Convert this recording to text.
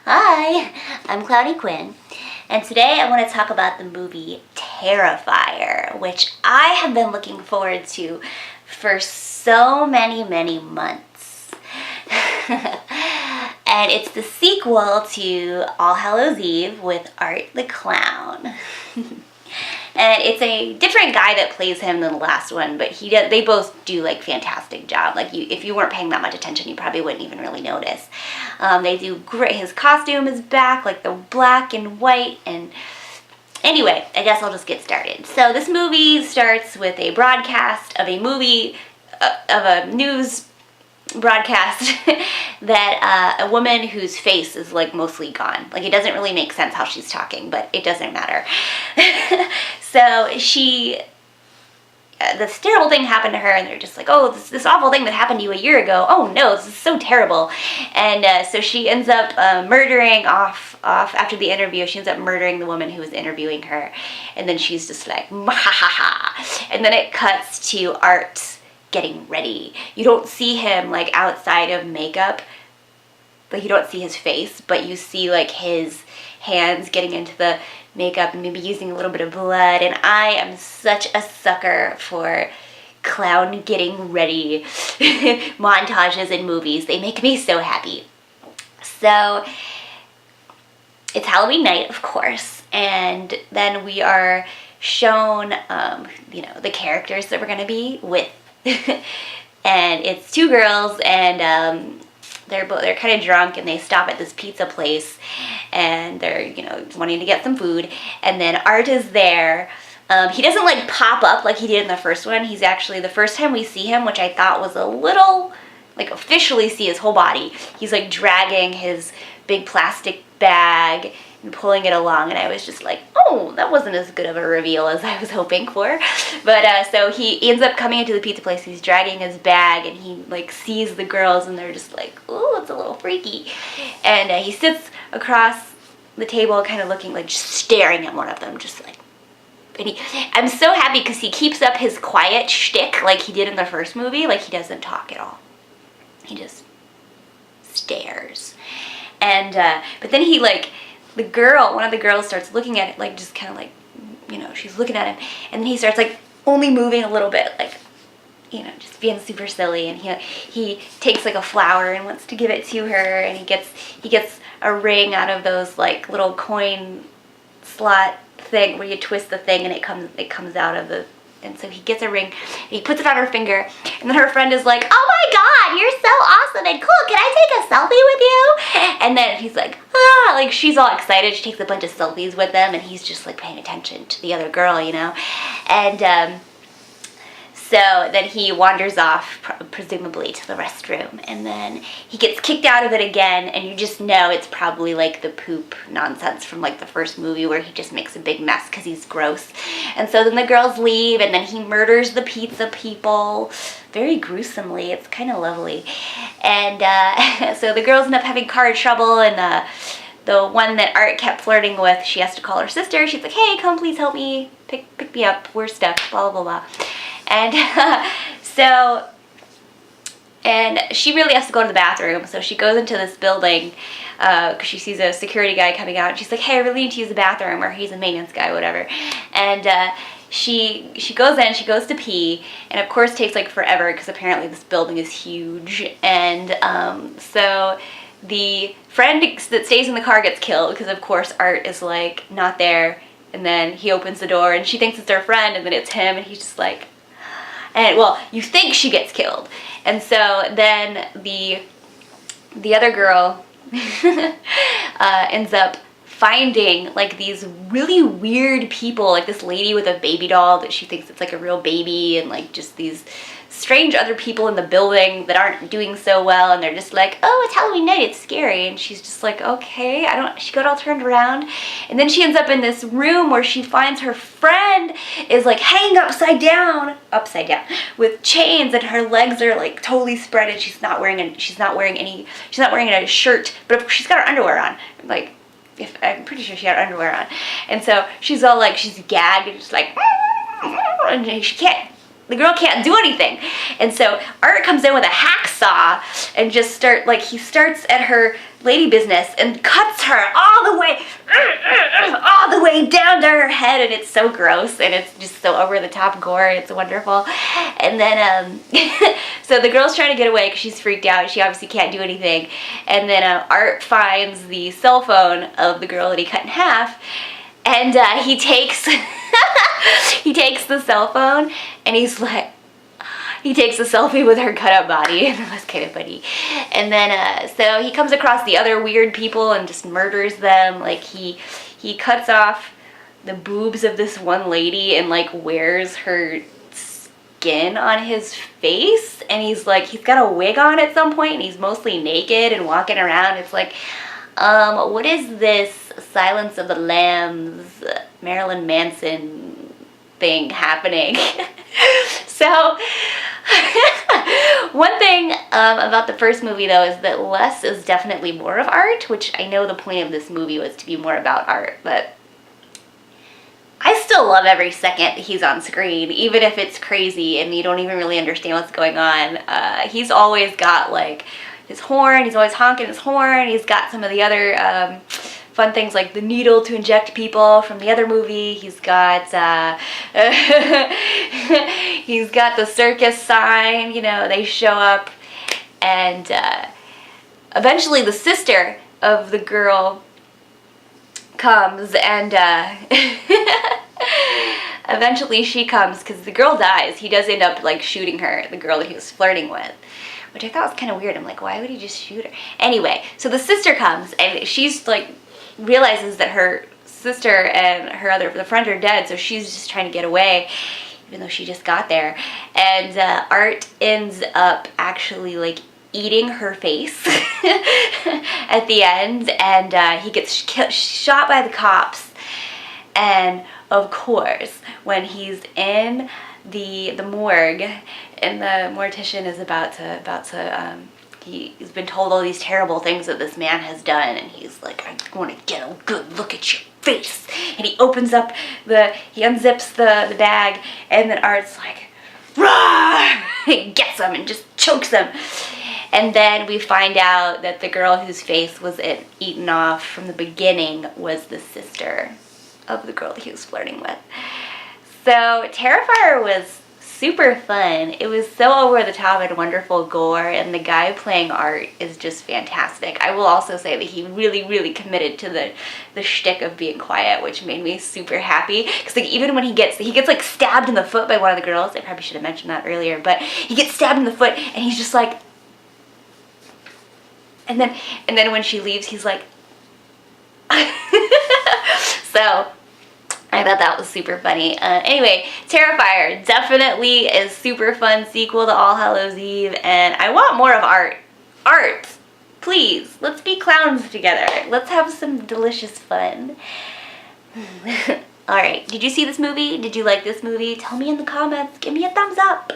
Hi, I'm Clowny Quin, and today I want to talk about the movie Terrifier, which I have been looking forward to for so many months. And it's the sequel to All Hallows Eve with Art the Clown. And it's a different guy that plays him than the last one, but they both do like fantastic job. Like if you weren't paying that much attention, you probably wouldn't even really notice. They do great. His costume is back, like the black and white. And anyway, I guess I'll just get started. So this movie starts with a broadcast of a movie, of a news broadcast that a woman whose face is like mostly gone. Like it doesn't really make sense how she's talking, but it doesn't matter. So this terrible thing happened to her, and they're just like, oh, this awful thing that happened to you a year ago. Oh no, this is so terrible. And so she ends up murdering off after the interview. She ends up murdering the woman who was interviewing her, and then she's just like, ha ha ha. And then it cuts to Art getting ready. You don't see him like outside of makeup, like you don't see his face, but you see like his hands getting into the makeup and maybe using a little bit of blood. And I am such a sucker for clown getting ready montages in movies. They make me so happy. So it's Halloween night, of course, and then we are shown the characters that we're going to be with. And it's two girls, and they're kind of drunk, and they stop at this pizza place, and they're wanting to get some food. And then Art is there. He doesn't like pop up like he did in the first one. He's actually, the first time we see him, which I thought was a little like officially see his whole body, he's like dragging his big plastic bag and pulling it along, and I was just like, oh, that wasn't as good of a reveal as I was hoping for. But so he ends up coming into the pizza place. He's dragging his bag, and he like sees the girls, and they're just like, oh, it's a little freaky. And he sits across the table, kind of looking like, just staring at one of them, just like. And I'm so happy because he keeps up his quiet shtick like he did in the first movie. Like he doesn't talk at all. He just stares. And but then he like. One of the girls starts looking at it, like just kind of like, she's looking at him, and then he starts like only moving a little bit, like, just being super silly, and he takes like a flower and wants to give it to her, and he gets a ring out of those like little coin slot thing where you twist the thing and it comes out of the. And so he gets a ring, and he puts it on her finger, and then her friend is like, oh my god, you're so awesome and cool, can I take a selfie with you? And then he's like, like she's all excited, she takes a bunch of selfies with them, and he's just like paying attention to the other girl, And so then he wanders off, presumably to the restroom, and then he gets kicked out of it again, and you just know it's probably like the poop nonsense from like the first movie where he just makes a big mess because he's gross. And so then the girls leave, and then he murders the pizza people very gruesomely. It's kind of lovely. And so the girls end up having car trouble, and the one that Art kept flirting with, she has to call her sister. She's like, hey, come please help me, pick me up, we're stuck, blah, blah, blah. And and she really has to go to the bathroom, so she goes into this building because she sees a security guy coming out, and she's like, hey, I really need to use the bathroom, or he's a maintenance guy, whatever. And she goes in, she goes to pee, and of course takes like forever because apparently this building is huge. And so the friend that stays in the car gets killed because of course Art is like not there, and then he opens the door and she thinks it's her friend, and then it's him, and he's just like. And well, you think she gets killed, and so then the other girl ends up finding like these really weird people, like this lady with a baby doll that she thinks it's like a real baby, and like just these strange other people in the building that aren't doing so well, and they're just like, oh, it's Halloween night, it's scary. And she's just like, okay, she got all turned around, and then she ends up in this room where she finds her friend is like hanging upside down with chains, and her legs are like totally spread, and she's not wearing a shirt, but she's got her underwear on. Like, I'm pretty sure she had underwear on, and so she's all like, she's gagged and just like, and the girl can't do anything. And so Art comes in with a hacksaw and just he starts at her lady business and cuts her all the way down to her head, and it's so gross, and it's just so over the top gore, and it's wonderful. And then so the girl's trying to get away because she's freaked out. She obviously can't do anything. And then Art finds the cell phone of the girl that he cut in half, and he takes he takes the cell phone, and he takes a selfie with her cut up body, and that was kind of funny. And then so he comes across the other weird people and just murders them. Like he cuts off the boobs of this one lady and like wears her skin on his face, and he's got a wig on at some point, and he's mostly naked and walking around. It's like, what is this Silence of the Lambs, Marilyn Manson thing happening? So one thing about the first movie, though, is that less is definitely more of art, which I know the point of this movie was to be more about art, but I still love every second he's on screen, even if it's crazy and you don't even really understand what's going on. He's always got like his horn, he's always honking his horn, he's got some of the other fun things like the needle to inject people from the other movie. He's got he's got the circus sign, you know, they show up, and eventually the sister of the girl comes, and eventually she comes because the girl dies. He does end up like shooting her, the girl that he was flirting with, which I thought was kind of weird. I'm like, why would he just shoot her? Anyway, so the sister comes, and she's like realizes that her sister and the friend are dead, so she's just trying to get away, even though she just got there. And Art ends up actually like eating her face at the end, and he gets shot by the cops. And of course, when he's in the morgue, and the mortician is about to he's been told all these terrible things that this man has done, and he's like, I'm going to get a good look at your face. And he opens up he unzips the bag, and then Art's like, rah! He gets him and just chokes him. And then we find out that the girl whose face was eaten off from the beginning was the sister of the girl he was flirting with. So Terrifier was super fun. It was so over the top and wonderful gore, and the guy playing Art is just fantastic. I will also say that he really, really committed to the shtick of being quiet, which made me super happy. Because like even when he gets like stabbed in the foot by one of the girls, I probably should have mentioned that earlier, but he gets stabbed in the foot, and he's just like, and then when she leaves, he's like, so I thought that was super funny. Anyway, Terrifier definitely is super fun sequel to All Hallows Eve, and I want more of Art. Art, please, let's be clowns together. Let's have some delicious fun. Alright, did you see this movie? Did you like this movie? Tell me in the comments. Give me a thumbs up.